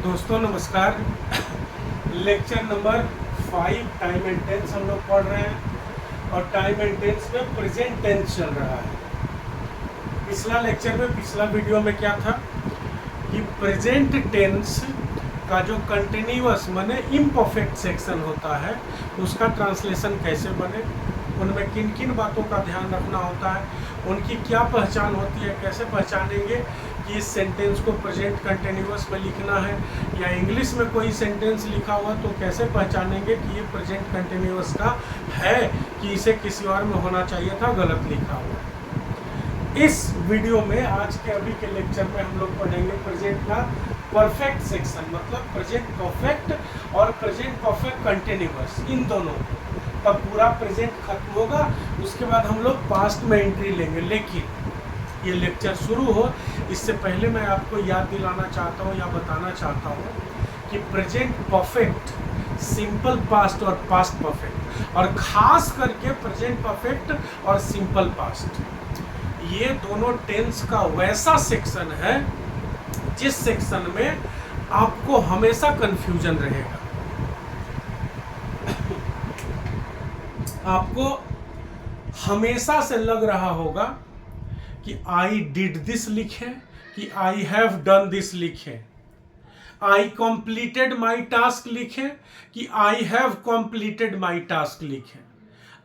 दोस्तों नमस्कार। Lecture number 5 time and tense हम लोग पढ़ रहे हैं और टाइम एंड टेंस में प्रेजेंट टेंस चल रहा है। पिछला लेक्चर में पिछला वीडियो में क्या था कि प्रेजेंट टेंस का जो कंटिन्यूअस माने इम्परफेक्ट सेक्शन होता है उसका ट्रांसलेशन कैसे बने, उनमें किन किन बातों का ध्यान रखना होता है, उनकी क्या पहचान होती है, कैसे पहचानेंगे कि इस सेंटेंस को प्रेजेंट कंटिन्यूअस में लिखना है या इंग्लिश में कोई सेंटेंस लिखा हुआ तो कैसे पहचानेंगे कि ये प्रेजेंट कंटिन्यूअस का है कि इसे किसी और में होना चाहिए था, गलत लिखा हुआ। इस वीडियो में आज के अभी के लेक्चर में हम लोग पढ़ेंगे प्रेजेंट का परफेक्ट सेक्शन, मतलब प्रेजेंट परफेक्ट और प्रेजेंट परफेक्ट कंटिन्यूअस, इन दोनों। तब पूरा प्रेजेंट खत्म होगा, उसके बाद हम लोग पास्ट में एंट्री लेंगे। लेकिन ये लेक्चर शुरू हो इससे पहले मैं आपको याद दिलाना चाहता हूँ या बताना चाहता हूँ कि प्रेजेंट परफेक्ट, सिंपल पास्ट और पास्ट परफेक्ट, और खास करके प्रेजेंट परफेक्ट और सिंपल पास्ट, ये दोनों टेंस का वैसा सेक्शन है जिस सेक्शन में आपको हमेशा कंफ्यूजन रहेगा। आपको हमेशा से लग रहा होगा कि आई डिड दिस लिखे कि आई हैव डन दिस लिखे, आई कंप्लीटेड माई टास्क लिखे कि आई हैव कंप्लीटेड माई टास्क लिखे।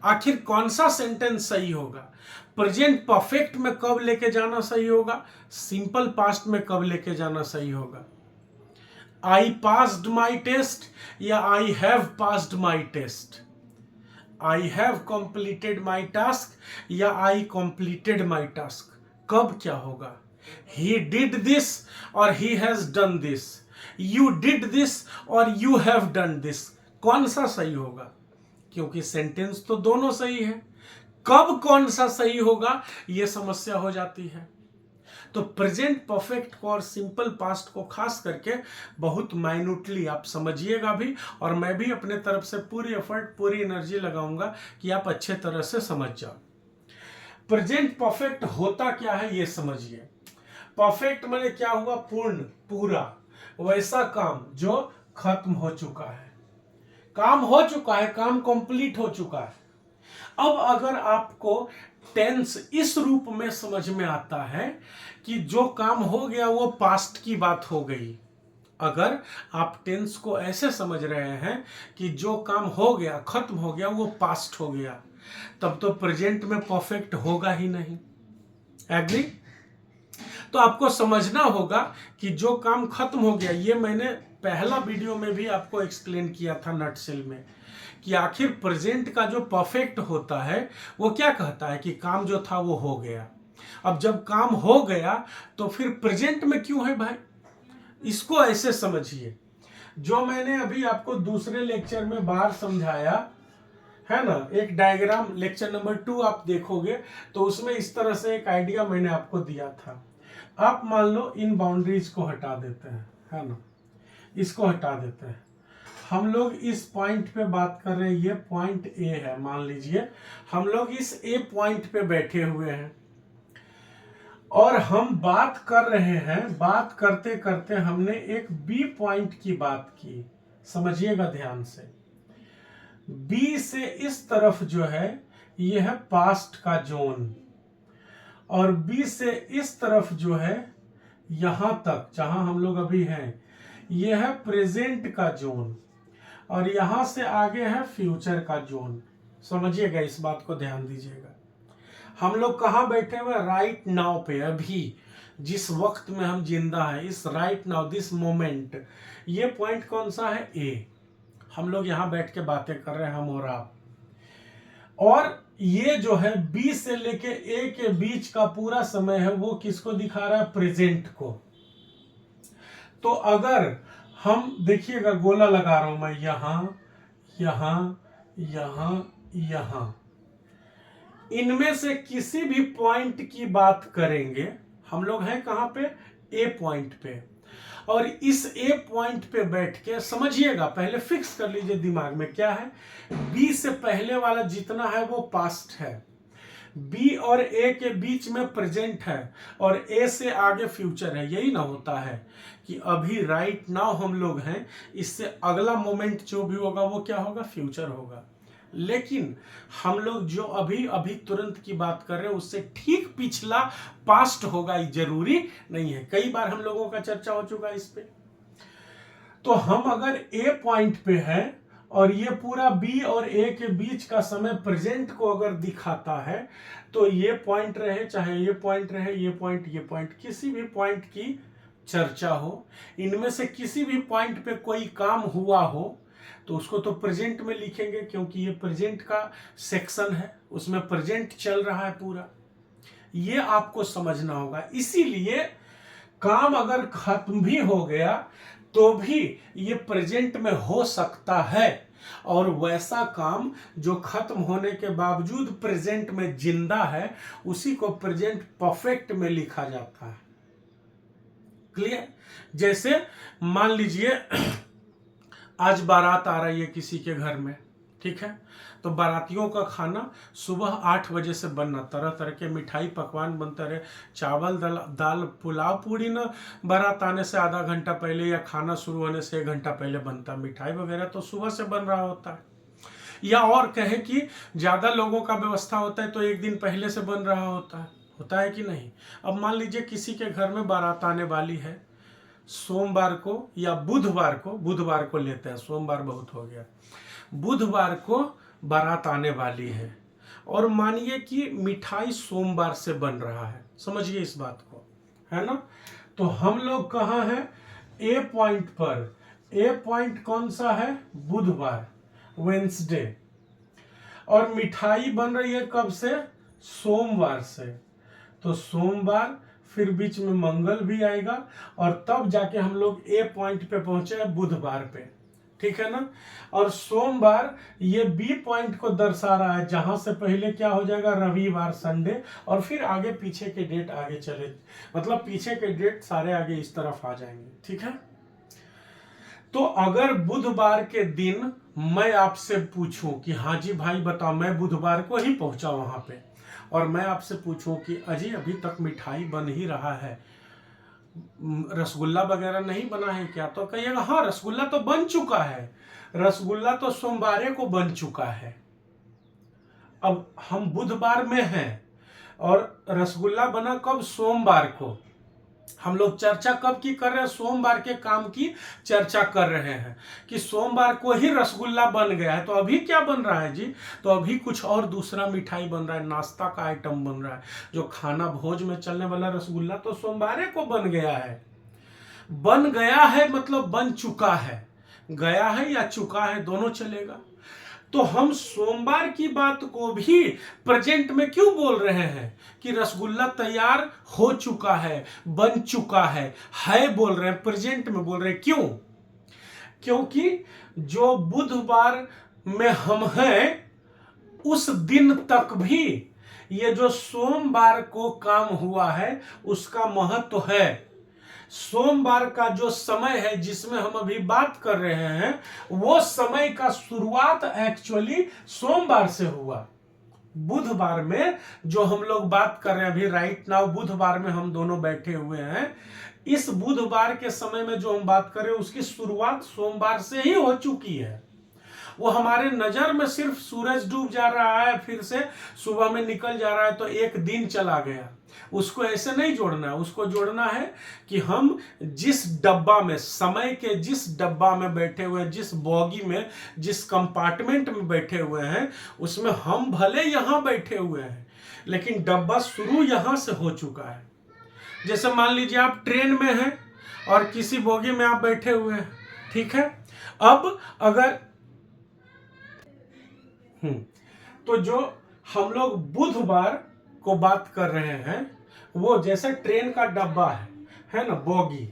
आखिर कौन सा सेंटेंस सही होगा? प्रेजेंट परफेक्ट में कब लेके जाना सही होगा, सिंपल पास्ट में कब लेके जाना सही होगा? आई पास्ड माई टेस्ट या I have passed my test? I have completed my task या आई कंप्लीटेड माई टास्क? कब क्या होगा? ही डिड दिस और he has done this, you did this और यू हैव डन दिस, कौन सा सही होगा? क्योंकि सेंटेंस तो दोनों सही है, कब कौन सा सही होगा यह समस्या हो जाती है। तो प्रेजेंट परफेक्ट को और सिंपल पास्ट को खास करके बहुत माइन्यूटली आप समझिएगा भी, और मैं भी अपने तरफ से पूरी एफर्ट पूरी एनर्जी लगाऊंगा कि आप अच्छे तरह से समझ जाओ। प्रेजेंट परफेक्ट होता क्या है ये समझिए। परफेक्ट माने क्या हुआ? पूर्ण, पूरा, वैसा काम जो खत्म हो चुका है, काम हो चुका है, काम कंप्लीट हो चुका है। अब अगर आपको टेंस इस रूप में समझ में आता है कि जो काम हो गया वो पास्ट की बात हो गई, अगर आप टेंस को ऐसे समझ रहे हैं कि जो काम हो गया, खत्म हो गया, वो पास्ट हो गया, तब तो प्रेजेंट में परफेक्ट होगा ही नहीं। एग्री? तो आपको समझना होगा कि जो काम खत्म हो गया, ये मैंने पहला वीडियो में भी आपको एक्सप्लेन किया था नटसेल में, कि आखिर प्रेजेंट का जो परफेक्ट होता है वो क्या कहता है कि काम जो था वो हो गया। अब जब काम हो गया तो फिर प्रेजेंट में क्यों है भाई? इसको ऐसे समझिए, जो मैंने अभी आपको दूसरे लेक्चर में बाहर समझाया है ना, एक डायग्राम लेक्चर नंबर 2 आप देखोगे तो उसमें इस तरह से एक आइडिया मैंने आपको दिया था। आप मान लो इन बाउंड्रीज को हटा देते हैं, है ना, इसको हटा देते हैं, हम लोग इस पॉइंट पे बात कर रहे हैं, ये पॉइंट ए है, मान लीजिए हम लोग इस ए पॉइंट पे बैठे हुए हैं और हम बात कर रहे हैं, बात करते करते हमने एक बी पॉइंट की बात की। समझिएगा ध्यान से, बी से इस तरफ जो है ये है पास्ट का जोन, और बी से इस तरफ जो है यहां तक जहां हम लोग अभी हैं ये है प्रेजेंट का जोन, और यहां से आगे है फ्यूचर का जोन। समझिएगा, इस बात को ध्यान दीजिएगा। हम लोग कहां बैठे हुए? राइट नाउ पे, अभी जिस वक्त में हम जिंदा हैं, इस राइट नाउ, दिस मोमेंट। ये पॉइंट कौन सा है? ए। हम लोग यहां बैठ के बातें कर रहे हैं, हम और आप। और ये जो है बी से लेके ए के बीच का पूरा समय है, वो किसको दिखा रहा है? प्रेजेंट को। तो अगर हम देखिएगा, गोला लगा रहा हूं मैं, यहां यहां यहां यहां, इनमें से किसी भी पॉइंट की बात करेंगे, हम लोग हैं कहां पे? ए पॉइंट पे। और इस ए पॉइंट पे बैठ के समझिएगा, पहले फिक्स कर लीजिए दिमाग में क्या है। बी से पहले वाला जितना है वो पास्ट है, बी और ए के बीच में प्रेजेंट है और ए से आगे फ्यूचर है, यही ना होता है कि अभी राइट नाउ हम लोग हैं, इससे अगला मोमेंट जो भी होगा वो क्या होगा, फ्यूचर होगा। लेकिन हम लोग जो अभी अभी तुरंत की बात कर रहे हैं उससे ठीक पिछला पास्ट होगा, ये जरूरी नहीं है। कई बार हम लोगों का चर्चा हो चुका है इस पे। तो हम अगर ए पॉइंट पे हैं और ये पूरा बी और ए के बीच का समय प्रेजेंट को अगर दिखाता है, तो ये पॉइंट रहे, चाहे ये पॉइंट रहे, ये पॉइंट, किसी भी पॉइंट की चर्चा हो, इनमें से किसी भी पॉइंट पे कोई काम हुआ हो तो उसको तो प्रेजेंट में लिखेंगे, क्योंकि ये प्रेजेंट का सेक्शन है, उसमें प्रेजेंट चल रहा है पूरा। ये आपको समझना होगा। इसीलिए काम अगर खत्म भी हो गया तो भी ये प्रेजेंट में हो सकता है, और वैसा काम जो खत्म होने के बावजूद प्रेजेंट में जिंदा है उसी को प्रेजेंट परफेक्ट में लिखा जाता है। क्लियर? जैसे मान लीजिए आज बारात आ रही है किसी के घर में, ठीक है, तो बारातियों का खाना सुबह 8 बजे से बनना, तरह तरह के मिठाई पकवान बनता रहे, चावल दाल पुलाव पूड़ी ना बारात आने से आधा घंटा पहले या खाना शुरू होने से 1 घंटा पहले बनता, मिठाई वगैरह तो सुबह से बन रहा होता है। या और कहें कि ज़्यादा लोगों का व्यवस्था होता है तो 1 दिन पहले से बन रहा होता है कि नहीं। अब मान लीजिए किसी के घर में बारात आने वाली है सोमवार को या बुधवार को लेते हैं, सोमवार बहुत हो गया, बुधवार को बारात आने वाली है, और मानिए कि मिठाई सोमवार से बन रहा है, समझिए इस बात को, है ना। तो हम लोग कहाँ हैं, ए पॉइंट पर। ए पॉइंट कौन सा है, बुधवार, वेंसडे, और मिठाई बन रही है कब से, सोमवार से। तो सोमवार, फिर बीच में मंगल भी आएगा, और तब जाके हम लोग ए पॉइंट पे पहुंचे हैं बुधवार पे, ठीक है ना। और सोमवार ये बी पॉइंट को दर्शा रहा है, जहां से पहले क्या हो जाएगा, रविवार, संडे, और फिर आगे पीछे के डेट आगे चले, मतलब पीछे के डेट सारे आगे इस तरफ आ जाएंगे, ठीक है। तो अगर बुधवार के दिन मैं आपसे पूछूं कि हाँ जी भाई बताओ, मैं बुधवार को ही पहुंचा वहां पे, और मैं आपसे पूछूं कि अजी अभी तक मिठाई बन ही रहा है, रसगुल्ला वगैरह नहीं बना है क्या, तो कहिएगा हाँ रसगुल्ला तो बन चुका है, रसगुल्ला तो सोमवार को बन चुका है। अब हम बुधवार में हैं और रसगुल्ला बना कब, सोमवार को। हम लोग चर्चा कब की कर रहे हैं, सोमवार के काम की चर्चा कर रहे हैं कि सोमवार को ही रसगुल्ला बन गया है। तो अभी क्या बन रहा है जी, तो अभी कुछ और दूसरा मिठाई बन रहा है, नाश्ता का आइटम बन रहा है। जो खाना भोज में चलने वाला रसगुल्ला तो सोमवार को बन गया है। बन गया है मतलब बन चुका है, गया है या चुका है दोनों चलेगा। तो हम सोमवार की बात को भी प्रेजेंट में क्यों बोल रहे हैं कि रसगुल्ला तैयार हो चुका है, बन चुका है बोल रहे हैं, प्रेजेंट में बोल रहे हैं। क्यों? क्योंकि जो बुधवार में हम हैं उस दिन तक भी ये जो सोमवार को काम हुआ है उसका महत्व है। सोमवार का जो समय है जिसमें हम अभी बात कर रहे हैं वो समय का शुरुआत एक्चुअली सोमवार से हुआ। बुधवार में जो हम लोग बात कर रहे हैं अभी राइट नाउ, बुधवार में हम दोनों बैठे हुए हैं, इस बुधवार के समय में जो हम बात कर रहे हैं उसकी शुरुआत सोमवार से ही हो चुकी है। वो हमारे नजर में सिर्फ सूरज डूब जा रहा है, फिर से सुबह में निकल जा रहा है, तो एक दिन चला गया। उसको ऐसे नहीं जोड़ना है, उसको जोड़ना है कि हम जिस डब्बा में, समय के जिस डब्बा में बैठे हुए हैं, जिस बॉगी में, जिस कंपार्टमेंट में बैठे हुए हैं, उसमें हम भले यहां बैठे हुए हैं लेकिन डब्बा शुरू यहां से हो चुका है। जैसे मान लीजिए आप ट्रेन में हैं और किसी बोगी में आप बैठे हुए हैं, ठीक है। अब अगर तो जो हम लोग बुधवार को बात कर रहे हैं वो जैसे ट्रेन का डब्बा है ना, बोगी,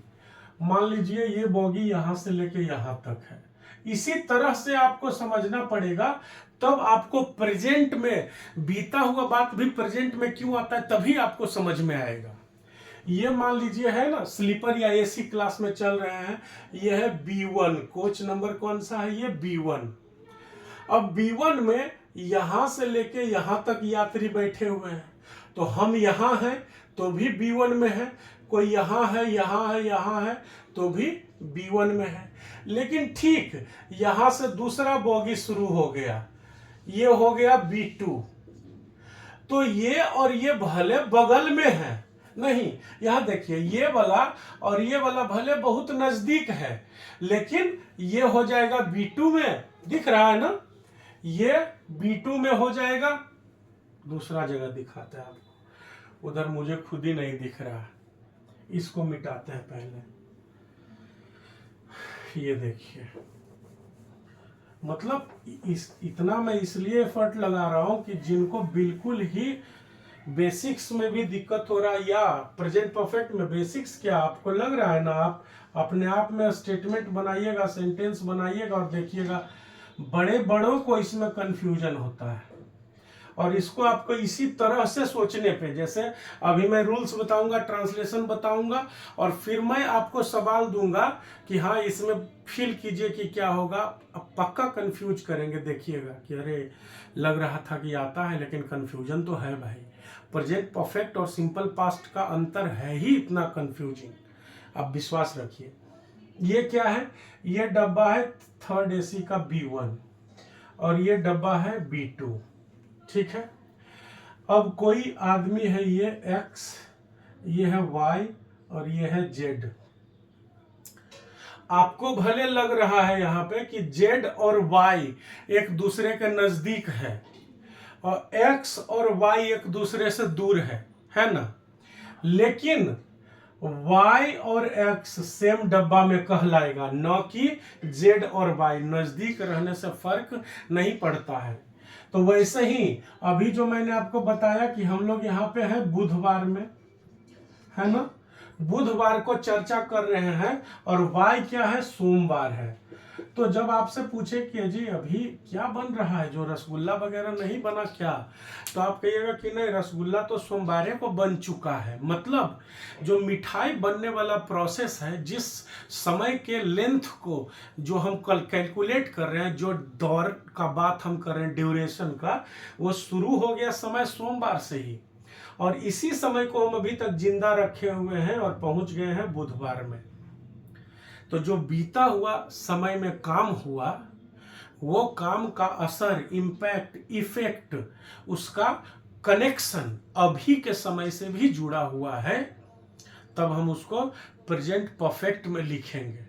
मान लीजिए ये बोगी यहां से लेके यहां तक है। इसी तरह से आपको समझना पड़ेगा, तब आपको प्रेजेंट में बीता हुआ बात भी प्रेजेंट में क्यों आता है तभी आपको समझ में आएगा। ये मान लीजिए है ना, स्लीपर या एसी क्लास में चल रहे हैं, ये है B1, कोच नंबर कौन सा है, ये B1। अब B1 में यहां से लेके यहां तक यात्री बैठे हुए हैं, तो हम यहां हैं तो भी B1 में है, कोई यहां है यहां है यहां है तो भी B1 में है। लेकिन ठीक यहां से दूसरा बोगी शुरू हो गया, ये हो गया B2, तो ये और ये भले बगल में है, नहीं यहां देखिए ये वाला और ये वाला भले बहुत नजदीक है, लेकिन ये हो जाएगा B2 में, दिख रहा है ना, ये B2 में हो जाएगा। दूसरा जगह दिखाते हैं आपको, उधर मुझे खुद ही नहीं दिख रहा है, इसको मिटाते हैं पहले। ये देखिए, मतलब इतना मैं इसलिए एफर्ट लगा रहा हूं कि जिनको बिल्कुल ही बेसिक्स में भी दिक्कत हो रहा है, या प्रेजेंट परफेक्ट में बेसिक्स क्या आपको लग रहा है ना, आप अपने आप में स्टेटमेंट बनाइएगा, सेंटेंस बनाइएगा और देखिएगा बड़ों को इसमें कंफ्यूजन होता है। और इसको आपको इसी तरह से सोचने पे, जैसे अभी मैं रूल्स बताऊंगा, ट्रांसलेशन बताऊंगा, और फिर मैं आपको सवाल दूंगा कि हाँ इसमें फील कीजिए कि क्या होगा। अब पक्का कंफ्यूज करेंगे, देखिएगा कि अरे लग रहा था कि आता है लेकिन कंफ्यूजन तो है भाई। प्रेजेंट परफेक्ट और सिंपल पास्ट का अंतर है ही इतना कंफ्यूजिंग, आप विश्वास रखिए। ये क्या है, ये डब्बा है थर्ड AC का B1 और ये डब्बा है B2, ठीक है। अब कोई आदमी है, ये X, ये है Y और ये है Z। आपको भले लग रहा है यहां पे कि Z और Y एक दूसरे के नजदीक है और X और Y एक दूसरे से दूर है ना, लेकिन Y और X सेम डब्बा में कहलाएगा, न कि Z और Y। नजदीक रहने से फर्क नहीं पड़ता है। तो वैसे ही अभी जो मैंने आपको बताया कि हम लोग यहाँ पे हैं बुधवार में, है ना, बुधवार को चर्चा कर रहे हैं और Y क्या है, सोमवार है। तो जब आपसे पूछे कि जी अभी क्या बन रहा है, जो रसगुल्ला वगैरह नहीं बना क्या, तो आप कहिएगा कि नहीं रसगुल्ला तो सोमवार को बन चुका है। मतलब जो मिठाई बनने वाला प्रोसेस है, जिस समय के लेंथ को जो हम कल कैलकुलेट कर रहे हैं, जो दौर का बात हम कर रहे हैं ड्यूरेशन का, वो शुरू हो गया समय सोमवार से ही, और इसी समय को हम अभी तक जिंदा रखे हुए हैं और पहुंच गए हैं बुधवार में। तो जो बीता हुआ समय में काम हुआ, वो काम का असर, इम्पैक्ट, इफेक्ट, उसका कनेक्शन अभी के समय से भी जुड़ा हुआ है, तब हम उसको प्रेजेंट परफेक्ट में लिखेंगे।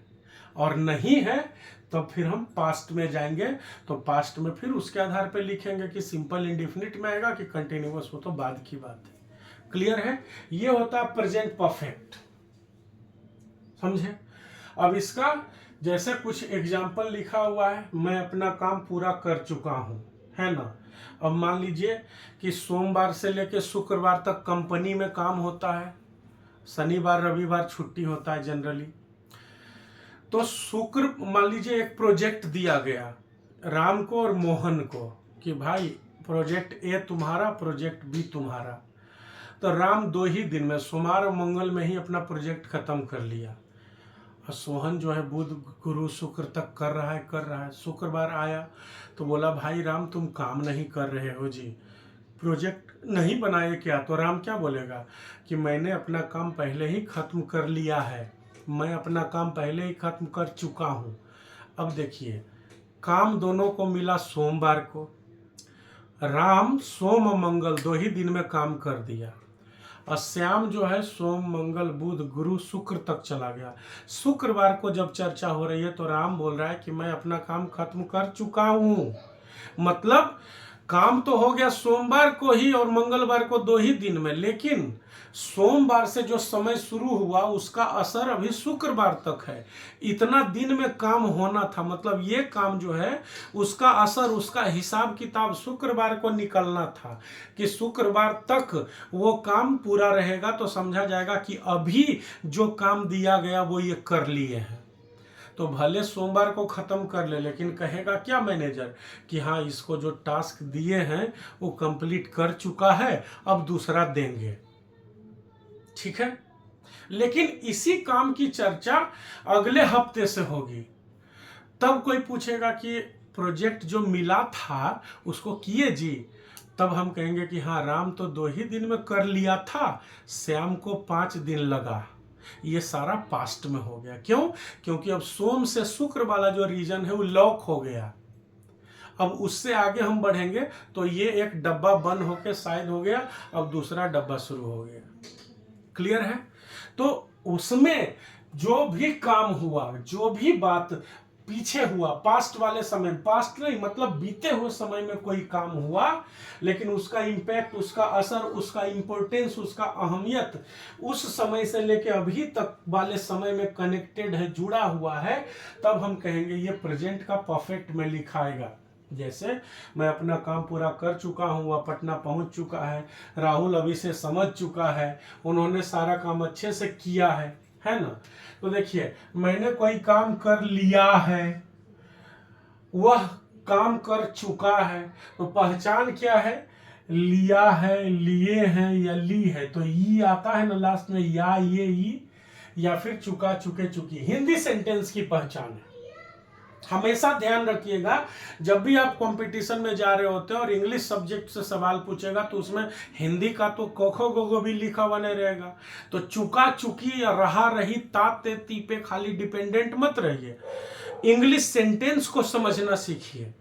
और नहीं है तब फिर हम पास्ट में जाएंगे, तो पास्ट में फिर उसके आधार पर लिखेंगे कि सिंपल इंडेफिनिट में आएगा कि कंटिन्यूअस, हो तो बाद की बात है। क्लियर है, ये होता है प्रेजेंट परफेक्ट, समझे। अब इसका जैसे कुछ एग्जाम्पल लिखा हुआ है, मैं अपना काम पूरा कर चुका हूं, है ना। अब मान लीजिए कि सोमवार से लेकर शुक्रवार तक कंपनी में काम होता है, शनिवार रविवार छुट्टी होता है जनरली। तो शुक्र मान लीजिए एक प्रोजेक्ट दिया गया राम को और मोहन को कि भाई प्रोजेक्ट A तुम्हारा, प्रोजेक्ट B तुम्हारा। तो राम 2 ही दिन में, सोमवार और मंगल में ही अपना प्रोजेक्ट खत्म कर लिया। और सोहन जो है बुध गुरु शुक्र तक कर रहा है। शुक्रवार आया तो बोला भाई राम तुम काम नहीं कर रहे हो जी, प्रोजेक्ट नहीं बनाए क्या। तो राम क्या बोलेगा कि मैंने अपना काम पहले ही खत्म कर लिया है, मैं अपना काम पहले ही खत्म कर चुका हूं। अब देखिए काम दोनों को मिला सोमवार को, राम सोम मंगल 2 ही दिन में काम कर दिया, और श्याम जो है सोम मंगल बुध गुरु शुक्र तक चला गया। शुक्रवार को जब चर्चा हो रही है तो राम बोल रहा है कि मैं अपना काम खत्म कर चुका हूं। मतलब काम तो हो गया सोमवार को ही और मंगलवार को 2 ही दिन में, लेकिन सोमवार से जो समय शुरू हुआ उसका असर अभी शुक्रवार तक है। इतना दिन में काम होना था, मतलब ये काम जो है उसका असर, उसका हिसाब किताब शुक्रवार को निकलना था कि शुक्रवार तक वो काम पूरा रहेगा, तो समझा जाएगा कि अभी जो काम दिया गया वो ये कर लिए हैं। तो भले सोमवार को खत्म कर ले, लेकिन कहेगा क्या मैनेजर कि हाँ इसको जो टास्क दिए हैं वो कंप्लीट कर चुका है, अब दूसरा देंगे, ठीक है। लेकिन इसी काम की चर्चा अगले हफ्ते से होगी। तब कोई पूछेगा कि प्रोजेक्ट जो मिला था उसको किए जी, तब हम कहेंगे कि हाँ राम तो 2 ही दिन में कर लिया था, श्याम को 5 दिन लगा। ये सारा पास्ट में हो गया। क्यों? क्योंकि अब सोम से शुक्र वाला जो रीजन है वो लॉक हो गया। अब उससे आगे हम बढ़ेंगे तो ये एक डब्बा बंद होके शायद हो गया, अब दूसरा डब्बा शुरू हो गया। क्लियर है? तो उसमें जो भी काम हुआ, जो भी बात पीछे हुआ, पास्ट वाले समय, पास्ट नहीं मतलब बीते हुए समय में कोई काम हुआ, लेकिन उसका इम्पैक्ट, उसका असर, उसका इंपॉर्टेंस, उसका अहमियत उस समय से लेके अभी तक वाले समय में कनेक्टेड है, जुड़ा हुआ है, तब हम कहेंगे ये प्रेजेंट का परफेक्ट में लिखाएगा। जैसे मैं अपना काम पूरा कर चुका हूँ, वह पटना पहुंच चुका है, राहुल अभी से समझ चुका है, उन्होंने सारा काम अच्छे से किया है ना। तो देखिए मैंने कोई काम कर लिया है, वह काम कर चुका है, तो पहचान क्या है? लिया है, लिए हैं या ली है। तो ई आता है ना लास्ट में, या ये ई, या फिर चुका, चुके, चुकी। हिंदी सेंटेंस की पहचान है। हमेशा ध्यान रखिएगा जब भी आप कंपटीशन में जा रहे होते हैं और इंग्लिश सब्जेक्ट से सवाल पूछेगा तो उसमें हिंदी का तो कोखो गोगो भी लिखा हुआ नहीं रहेगा। तो चुका, चुकी या रहा, रही, ताते, तीपे खाली डिपेंडेंट मत रहिए। इंग्लिश सेंटेंस को समझना सीखिए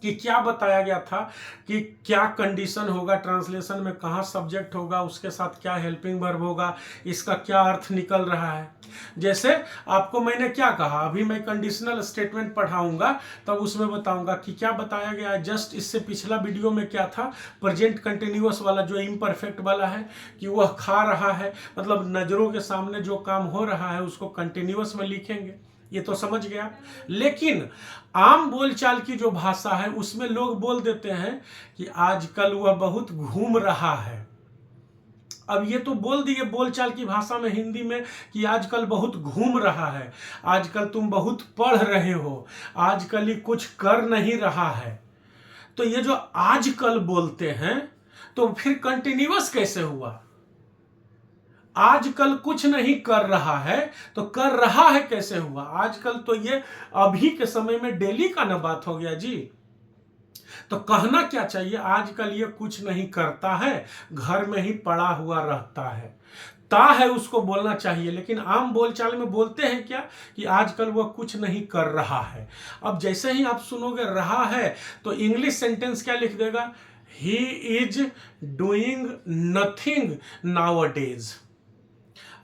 कि क्या बताया गया था, कि क्या कंडीशन होगा ट्रांसलेशन में, कहाँ सब्जेक्ट होगा, उसके साथ क्या हेल्पिंग वर्ब होगा, इसका क्या अर्थ निकल रहा है। जैसे आपको मैंने क्या कहा, अभी मैं कंडीशनल स्टेटमेंट पढ़ाऊंगा तब उसमें बताऊंगा कि क्या बताया गया है। जस्ट इससे पिछला वीडियो में क्या था, प्रेजेंट कंटिन्यूअस वाला जो इम्परफेक्ट वाला है, कि वह खा रहा है, मतलब नजरों के सामने जो काम हो रहा है उसको कंटिन्यूअस में लिखेंगे, ये तो समझ गया। लेकिन आम बोलचाल की जो भाषा है उसमें लोग बोल देते हैं कि आजकल वह बहुत घूम रहा है। अब ये तो बोल दिए बोलचाल की भाषा में हिंदी में कि आजकल बहुत घूम रहा है, आजकल तुम बहुत पढ़ रहे हो, आजकल ये कुछ कर नहीं रहा है। तो ये जो आजकल बोलते हैं तो फिर कंटिन्यूअस कैसे हुआ? आजकल कुछ नहीं कर रहा है तो कर रहा है कैसे हुआ? आजकल तो ये अभी के समय में डेली का ना बात हो गया जी। तो कहना क्या चाहिए, आजकल ये कुछ नहीं करता है, घर में ही पड़ा हुआ रहता है। ता है उसको बोलना चाहिए, लेकिन आम बोलचाल में बोलते हैं क्या, कि आजकल वह कुछ नहीं कर रहा है। अब जैसे ही आप सुनोगे रहा है तो इंग्लिश सेंटेंस क्या लिख देगा, he is doing nothing nowadays.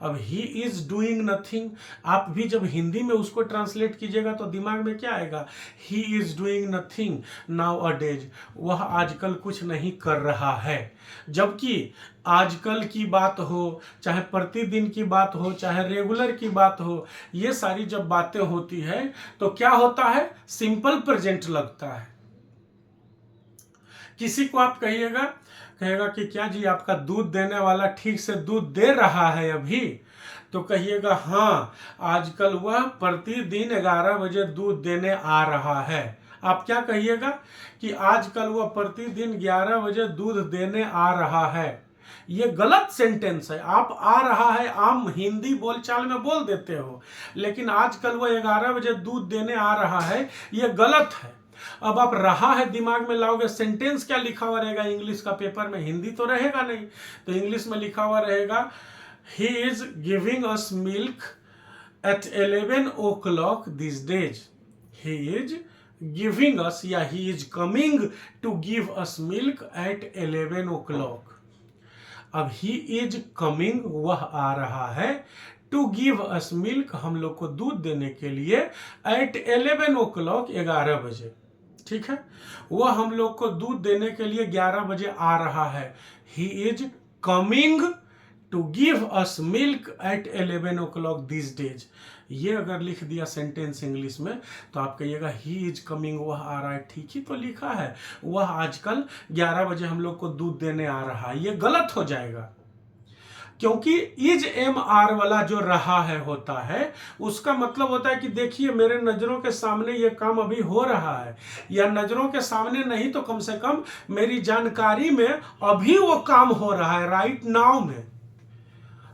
अब ही इज डूइंग नथिंग, आप भी जब हिंदी में उसको ट्रांसलेट कीजिएगा तो दिमाग में क्या आएगा, he is doing nothing now a days, वह आजकल कुछ नहीं कर रहा है। जबकि आजकल की बात हो, चाहे प्रतिदिन की बात हो, चाहे रेगुलर की बात हो, ये सारी जब बातें होती है तो क्या होता है, सिंपल प्रेजेंट लगता है। किसी को आप कहेगा कि क्या जी आपका दूध देने वाला ठीक से दूध दे रहा है अभी, तो कहिएगा हाँ आजकल वह प्रतिदिन 11 बजे दूध देने आ रहा है। आप क्या कहिएगा, कि आजकल वह प्रतिदिन 11 बजे दूध देने आ रहा है। ये गलत सेंटेंस है। आप आ रहा है आम हिंदी बोलचाल में बोल देते हो, लेकिन आजकल वह 11 बजे दूध देने आ रहा है, ये गलत है। अब आप रहा है दिमाग में लाओगे, सेंटेंस क्या लिखा हुआ रहेगा इंग्लिश का पेपर में, हिंदी तो रहेगा नहीं, तो इंग्लिश में लिखा हुआ रहेगा, he is giving us milk at 11 o'clock this days. He is giving us, या he is coming to give us milk at 11 o'clock। अब ही इज कमिंग, वह आ रहा है, टू गिव अस मिल्क, हम लोग को दूध देने के लिए, एट 11 o'clock 11 बजे, ठीक है, वह हम लोग को दूध देने के लिए 11 बजे आ रहा है। He is coming to give us milk at 11 o'clock this days. ये अगर लिख दिया सेंटेंस इंग्लिश में तो आप कहिएगा ही इज कमिंग, वह आ रहा है, ठीक ही तो लिखा है, वह आजकल 11 बजे हम लोग को दूध देने आ रहा है। ये गलत हो जाएगा, क्योंकि इज एम आर वाला जो रहा है होता है उसका मतलब होता है कि देखिए मेरे नजरों के सामने ये काम अभी हो रहा है, या नजरों के सामने नहीं तो कम से कम मेरी जानकारी में अभी वो काम हो रहा है, राइट नाउ में।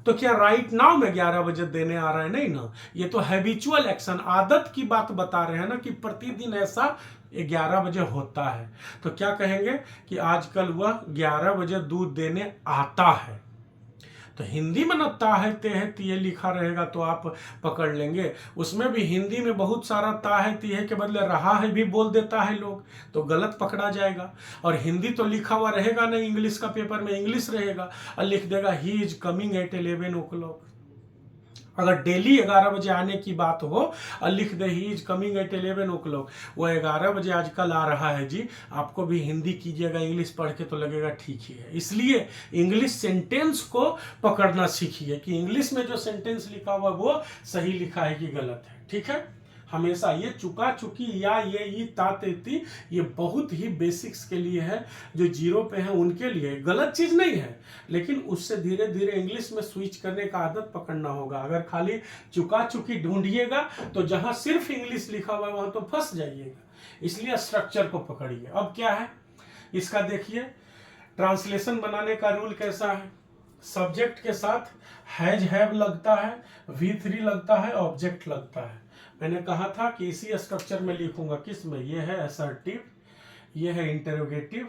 तो क्या राइट नाउ में 11 बजे देने आ रहा है? नहीं ना, ये तो हैबिचुअल एक्शन, आदत की बात बता रहे हैं ना कि प्रतिदिन ऐसा 11 बजे होता है। तो क्या कहेंगे कि आजकल वह 11 बजे दूध देने आता है। तो हिंदी में न ता है ते है तिये लिखा रहेगा तो आप पकड़ लेंगे। उसमें भी हिंदी में बहुत सारा ता है तिये के बदले रहा है भी बोल देता है लोग, तो गलत पकड़ा जाएगा। और हिंदी तो लिखा हुआ रहेगा नहीं, इंग्लिश का पेपर में इंग्लिश रहेगा और लिख देगा ही इज कमिंग एट 11 o'clock। अगर डेली 11 बजे आने की बात हो और लिख दे he is coming at 11 o'clock, वो 11 बजे आजकल आ रहा है जी, आपको भी हिंदी कीजिएगा इंग्लिश पढ़ के तो लगेगा ठीक ही है। इसलिए इंग्लिश सेंटेंस को पकड़ना सीखिए कि इंग्लिश में जो सेंटेंस लिखा हुआ वो सही लिखा है कि गलत है। ठीक है, हमेशा ये चुका चुकी या ये ता ते ती, ये बहुत ही बेसिक्स के लिए है, जो जीरो पे है उनके लिए गलत चीज नहीं है, लेकिन उससे धीरे धीरे इंग्लिश में स्विच करने का आदत पकड़ना होगा। अगर खाली चुका चुकी ढूंढिएगा तो जहां सिर्फ इंग्लिश लिखा हुआ है वहां तो फंस जाइएगा। इसलिए स्ट्रक्चर को पकड़िए। अब क्या है इसका देखिए, ट्रांसलेशन बनाने का रूल कैसा है। सब्जेक्ट के साथ हैज हैव लगता है, V3 लगता है, ऑब्जेक्ट लगता है। मैंने कहा था कि इसी स्ट्रक्चर में लिखूंगा। किस में? ये है असर्टिव, ये है इंटरोगेटिव,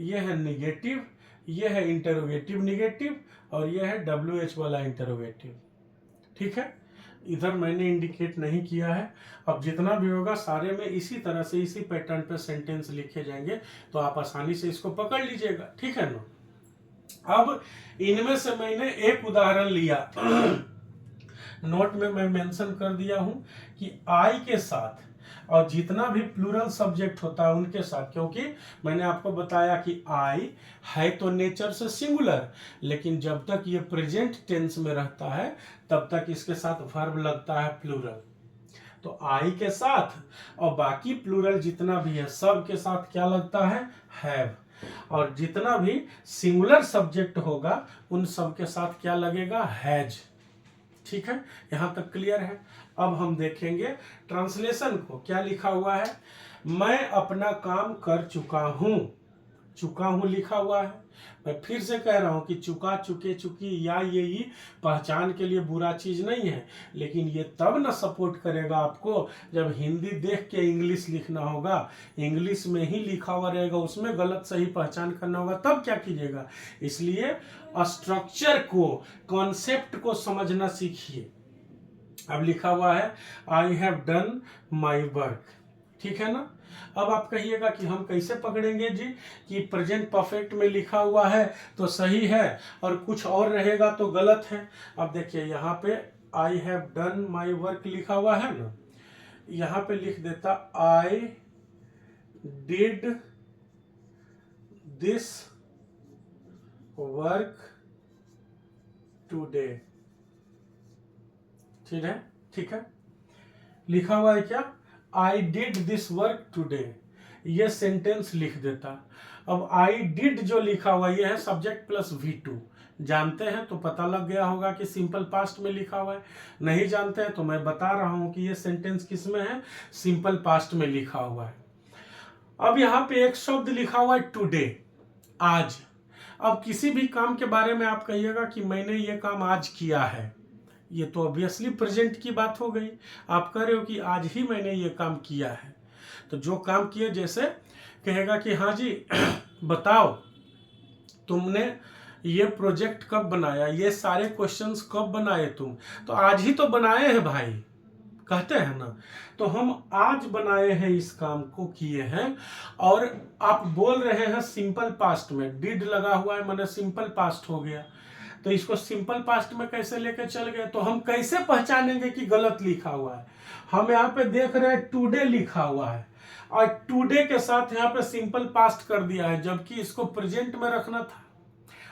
ये है निगेटिव, ये है इंटरोगेटिव निगेटिव, और ये है WH वाला इंटरोगेटिव। ठीक है, इधर मैंने इंडिकेट नहीं किया है। अब जितना भी होगा सारे में इसी तरह से इसी पैटर्न पे सेंटेंस लिखे जाएंगे, तो आप आसानी से इसको पकड़ लीजिएगा। ठीक है ना। अब इनमें से मैंने एक उदाहरण लिया नोट में मैं मेंशन कर दिया हूं कि आई के साथ और जितना भी प्लूरल सब्जेक्ट होता है उनके साथ, क्योंकि मैंने आपको बताया कि आई है तो नेचर से सिंगुलर, लेकिन जब तक ये प्रेजेंट टेंस में रहता है तब तक इसके साथ वर्ब लगता है प्लूरल। तो आई के साथ और बाकी प्लूरल जितना भी है सब के साथ क्या लगता है? हैव। और जितना भी सिंगुलर सब्जेक्ट होगा उन सब के साथ क्या लगेगा? हैज। ठीक है, यहां तक क्लियर है। अब हम देखेंगे ट्रांसलेशन को। क्या लिखा हुआ है? मैं अपना काम कर चुका हूं। चुका हूं लिखा हुआ है। मैं फिर से कह रहा हूं कि चुका चुके चुकी या ये पहचान के लिए बुरा चीज नहीं है, लेकिन ये तब ना सपोर्ट करेगा आपको जब हिंदी देख के इंग्लिश लिखना होगा। इंग्लिश में ही लिखा हुआ रहेगा, उसमें गलत सही पहचान करना होगा, तब क्या कीजिएगा। इसलिए स्ट्रक्चर को, कॉन्सेप्ट को समझना सीखिए। अब लिखा हुआ है I have done my work. ठीक है ना। अब आप कहिएगा कि हम कैसे पकड़ेंगे जी कि प्रेजेंट परफेक्ट में लिखा हुआ है तो सही है और कुछ और रहेगा तो गलत है। अब देखिए यहाँ पे I have done my work लिखा हुआ है ना, यहाँ पे लिख देता I did this work today. ठीक है, ठीक है। लिखा हुआ है क्या? I did this work today, ये सेंटेंस लिख देता। अब आई डिड जो लिखा हुआ ये है सब्जेक्ट प्लस V2। जानते हैं तो पता लग गया होगा कि सिंपल पास्ट में लिखा हुआ है। नहीं जानते हैं तो मैं बता रहा हूं कि ये सेंटेंस किस में है? सिंपल पास्ट में लिखा हुआ है। अब यहाँ पे एक शब्द लिखा हुआ है टुडे, आज। अब किसी भी काम के बारे में आप कहिएगा कि मैंने ये काम आज किया है, ये तो ऑब्वियसली प्रेजेंट की बात हो गई। आप कह रहे हो कि आज ही मैंने ये काम किया है, तो जो काम किया, जैसे कहेगा कि हाँ जी बताओ तुमने ये प्रोजेक्ट कब बनाया, ये सारे क्वेश्चंस कब बनाए तुम, तो आज ही तो बनाए हैं भाई, कहते हैं ना। तो हम आज बनाए हैं, इस काम को किए हैं। और आप बोल रहे हैं सिंपल पास्ट में, डिड लगा हुआ है माने सिंपल पास्ट हो गया, तो इसको सिंपल पास्ट में कैसे लेकर चल गए? तो हम कैसे पहचानेंगे कि गलत लिखा हुआ है? हम यहाँ पे देख रहे हैं टुडे लिखा हुआ है और टुडे के साथ यहाँ पे सिंपल पास्ट कर दिया है, जबकि इसको प्रेजेंट में रखना था।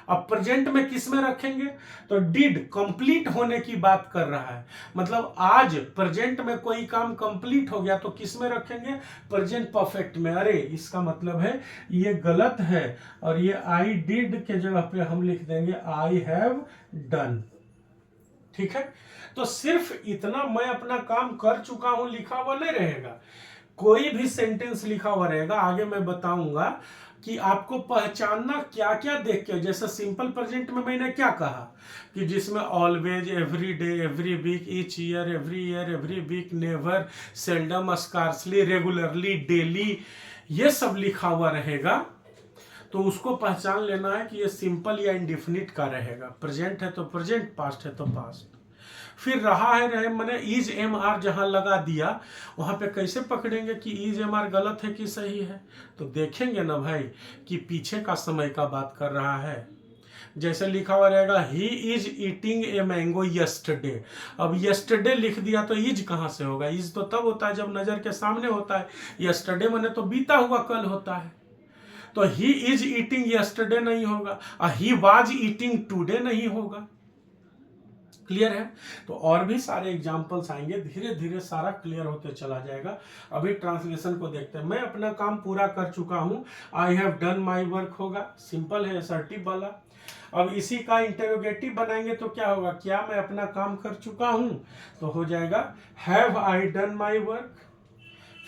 अब प्रेजेंट में किस में रखेंगे? तो डिड कंप्लीट होने की बात कर रहा है, मतलब आज प्रेजेंट में कोई काम कंप्लीट हो गया तो किस में रखेंगे? प्रेजेंट परफेक्ट में। अरे इसका मतलब है ये गलत है, और ये आई डिड के जगह पे हम लिख देंगे आई हैव डन। ठीक है, तो सिर्फ इतना मैं अपना काम कर चुका हूं लिखा हुआ नहीं रहेगा, कोई भी सेंटेंस लिखा हुआ रहेगा, आगे मैं बताऊंगा कि आपको पहचानना क्या क्या देख के, जैसे सिंपल प्रेजेंट में मैंने क्या कहा कि जिसमें always, every day, every week, each year, every week, never, seldom, scarcely, regularly, daily, ये सब लिखा हुआ रहेगा, तो उसको पहचान लेना है कि ये सिंपल या इंडिफिनिट का रहेगा। प्रेजेंट है तो प्रेजेंट, पास्ट है तो पास्ट। फिर रहे मैंने इज एम आर जहां लगा दिया, वहां पे कैसे पकड़ेंगे कि इज एम आर गलत है कि सही है? तो देखेंगे ना भाई कि पीछे का समय का बात कर रहा है। जैसे लिखा हुआ रहेगा he is eating a mango yesterday, अब यस्टरडे लिख दिया तो इज कहां से होगा? इज तो तब होता है जब नजर के सामने होता है, यस्टरडे मैंने तो बीता हुआ कल होता है। तो ही इज ईटिंग यस्टरडे नहीं होगा, ही वाज ईटिंग टुडे नहीं होगा। क्लियर है? तो और भी सारे एग्जाम्पल्स आएंगे, धीरे धीरे सारा क्लियर होते चला जाएगा। अभी ट्रांसलेशन को देखते हैं। मैं अपना काम पूरा कर चुका हूं, I have done my work होगा, सिंपल है, असर्टिव वाला। अब इसी का इंटरोगेटिव बनाएंगे तो क्या होगा? क्या मैं अपना काम कर चुका हूं? तो हो जाएगा have I done my work.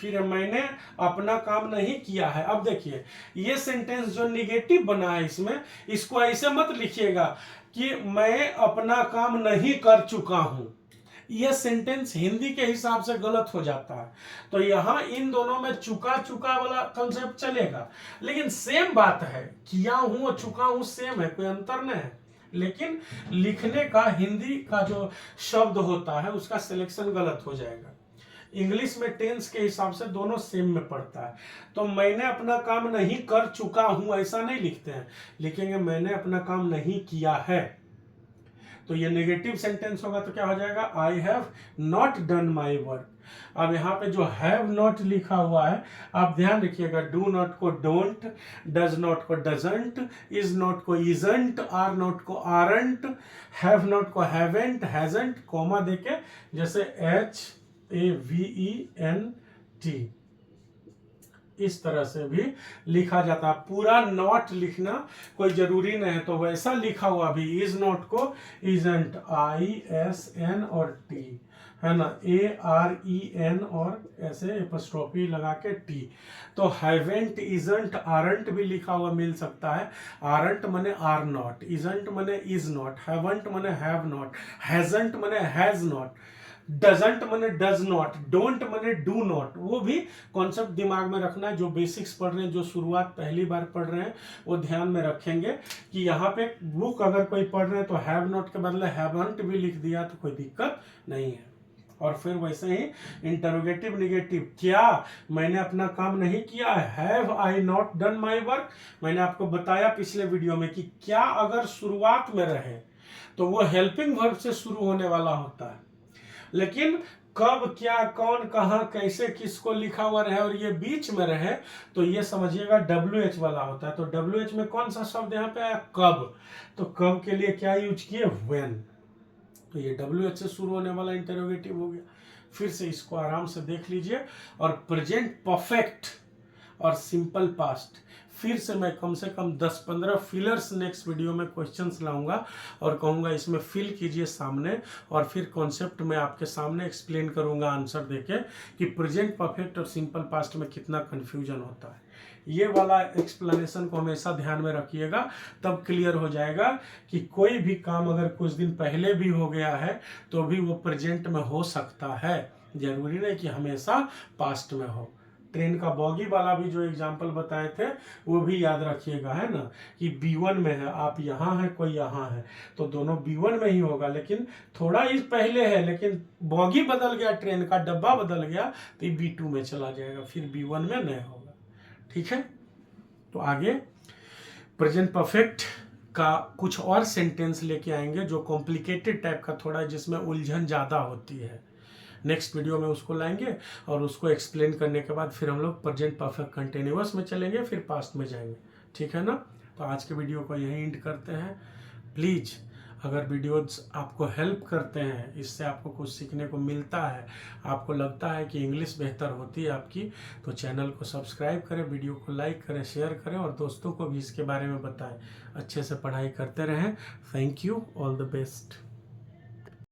फिर मैंने अपना काम नहीं किया है। अब देखिए ये सेंटेंस जो निगेटिव बना है इसमें, इसको ऐसे मत लिखिएगा कि मैं अपना काम नहीं कर चुका हूं। यह सेंटेंस हिंदी के हिसाब से गलत हो जाता है। तो यहां इन दोनों में चुका चुका वाला कंसेप्ट चलेगा, लेकिन सेम बात है, किया हूं और चुका हूं सेम है, कोई अंतर नहीं है। लेकिन लिखने का हिंदी का जो शब्द होता है उसका सिलेक्शन गलत हो जाएगा। इंग्लिश में टेंस के हिसाब से दोनों सेम में पड़ता है। तो मैंने अपना काम नहीं कर चुका हूं ऐसा नहीं लिखते हैं, लिखेंगे मैंने अपना काम नहीं किया है। तो ये नेगेटिव सेंटेंस होगा तो क्या हो जाएगा? I have not done my work. अब यहाँ पे जो हैव नॉट लिखा हुआ है आप ध्यान रखिएगा, डू नॉट को डोंट, डज नॉट को डजंट, इज नॉट को इजंट, आर नॉट को आरंट, हैव नॉट को हैवेंट, हैजंट, कोमा देके जैसे HAVENT, इस तरह से भी लिखा जाता है। पूरा नॉट लिखना कोई जरूरी नहीं है, तो वैसा लिखा हुआ भी, इज नॉट को इजंट, ISN और T है ना, AREN और ऐसे एपोस्ट्रोफी लगा के T। तो हैवेंट, इजंट, आरंट भी लिखा हुआ मिल सकता है। आरंट मने आर नॉट, इजंट मने इज नॉट, हैवंट मने हैव नॉट, हैजंट मने हैज नॉट, डजंट मने डज नॉट, डोंट मने डू नॉट। वो भी कॉन्सेप्ट दिमाग में रखना है। जो बेसिक्स पढ़ रहे हैं, जो शुरुआत पहली बार पढ़ रहे हैं, वो ध्यान में रखेंगे कि यहाँ पे बुक अगर कोई पढ़ रहे हैं तो हैव नॉट के बदले हैवंट भी लिख दिया तो कोई दिक्कत नहीं है। और फिर वैसे ही इंटरोगेटिव निगेटिव, क्या मैंने अपना काम नहीं किया है? Have I not done my work. मैंने आपको बताया पिछले वीडियो में कि क्या अगर शुरुआत में रहे तो वो हेल्पिंग वर्ब से शुरू होने वाला होता है, लेकिन कब, क्या, कौन, कहां, कैसे, किसको लिखा हुआ रहे और ये बीच में रहे तो ये समझिएगा WH वाला होता है। तो WH में कौन सा शब्द यहाँ पे आया? कब। तो कब के लिए क्या यूज किए? व्हेन। तो ये WH से शुरू होने वाला इंटरोगेटिव हो गया। फिर से इसको आराम से देख लीजिए। और प्रेजेंट परफेक्ट और सिंपल पास्ट, फिर से मैं कम से कम 10-15 फिलर्स नेक्स्ट वीडियो में क्वेश्चंस लाऊंगा और कहूंगा इसमें फिल कीजिए सामने, और फिर कॉन्सेप्ट में आपके सामने एक्सप्लेन करूंगा आंसर देके कि प्रेजेंट परफेक्ट और सिंपल पास्ट में कितना कंफ्यूजन होता है। ये वाला एक्सप्लेनेशन को हमेशा ध्यान में रखिएगा, तब क्लियर हो जाएगा कि कोई भी काम अगर कुछ दिन पहले भी हो गया है तो भी वो प्रेजेंट में हो सकता है, जरूरी नहीं कि हमेशा पास्ट में हो। ट्रेन का बॉगी वाला भी जो एग्जाम्पल बताए थे वो भी याद रखिएगा, है ना, कि B1 में है, आप यहाँ हैं, कोई यहाँ है, तो दोनों B1 में ही होगा, लेकिन थोड़ा इस पहले है, लेकिन बॉगी बदल गया, ट्रेन का डब्बा बदल गया तो ये B2 में चला जाएगा, फिर B1 में नहीं होगा। ठीक है, तो आगे प्रेजेंट परफेक्ट का कुछ और सेंटेंस लेके आएंगे जो कॉम्प्लिकेटेड टाइप का थोड़ा, जिसमें उलझन ज़्यादा होती है। नेक्स्ट वीडियो में उसको लाएंगे और उसको एक्सप्लेन करने के बाद फिर हम लोग प्रेजेंट परफेक्ट कंटिन्यूअस में चलेंगे, फिर पास्ट में जाएंगे। ठीक है ना? तो आज के वीडियो को यहीं एंड करते हैं। प्लीज़ अगर वीडियोज आपको हेल्प करते हैं, इससे आपको कुछ सीखने को मिलता है, आपको लगता है कि इंग्लिश बेहतर होती है आपकी, तो चैनल को सब्सक्राइब करें, वीडियो को लाइक करें, शेयर करें और दोस्तों को भी इसके बारे में बताएं। अच्छे से पढ़ाई करते रहें। Thank you, all the best.